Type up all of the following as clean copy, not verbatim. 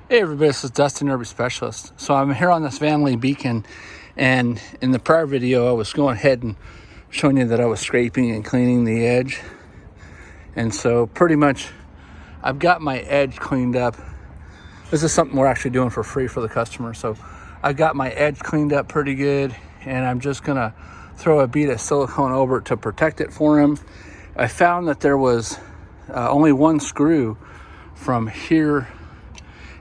Hey everybody, this is Dustin, Derby Specialist. So I'm here on this Van Lee Beacon, and in the prior video I was going ahead and showing you that I was scraping and cleaning the edge. And so pretty much I've got my edge cleaned up. This is something we're actually doing for free for the customer. So I got my edge cleaned up pretty good, and I'm just gonna throw a bead of silicone over it to protect it for him. I found that there was only one screw from here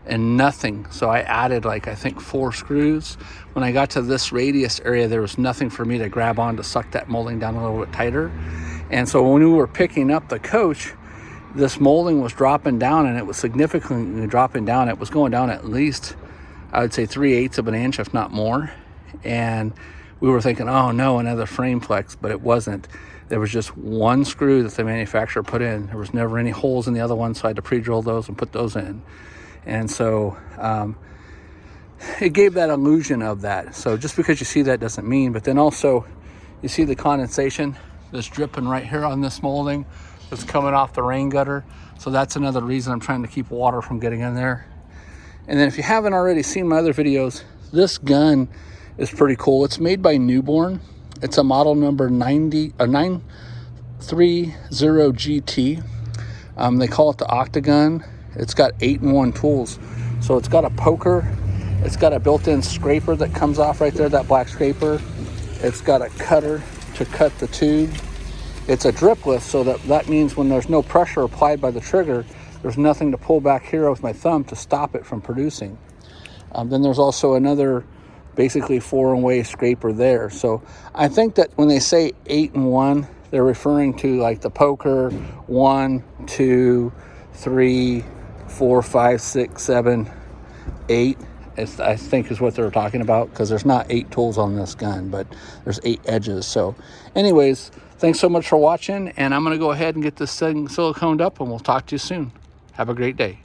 and nothing, so I added I think 4 screws. When I got to this radius area, there was nothing for me to grab on to suck that molding down a little bit tighter. And so when we were picking up the coach, this molding was dropping down, and it was significantly dropping down. It was going down at least, I would say, 3/8 of an inch, if not more. And we were thinking, oh no, another frame flex, but it wasn't. There was just one screw that the manufacturer put in. There was never any holes in the other one, so I had to pre-drill those and put those in. And so it gave that illusion of that. So just because you see that doesn't mean, but then also you see the condensation that's dripping right here on this molding that's coming off the rain gutter. So that's another reason I'm trying to keep water from getting in there. And then if you haven't already seen my other videos, this gun is pretty cool. It's made by Newborn. It's a model number 930 GT. They call it the Octagon. It's got 8-in-1 tools. So it's got a poker, it's got a built-in scraper that comes off right there, that black scraper. It's got a cutter to cut the tube. It's a dripless, so that means when there's no pressure applied by the trigger, there's nothing to pull back here with my thumb to stop it from producing. Then there's also another basically 4-in-way scraper there. So I think that when they say 8-in-1, they're referring to like the poker 1, 2, 3, 4, 5, 6, 7, 8, I think is what they're talking about, because there's not 8 tools on this gun, but there's 8 edges. So anyways, thanks so much for watching, and I'm going to go ahead and get this thing siliconed up, and we'll talk to you soon. Have a great day.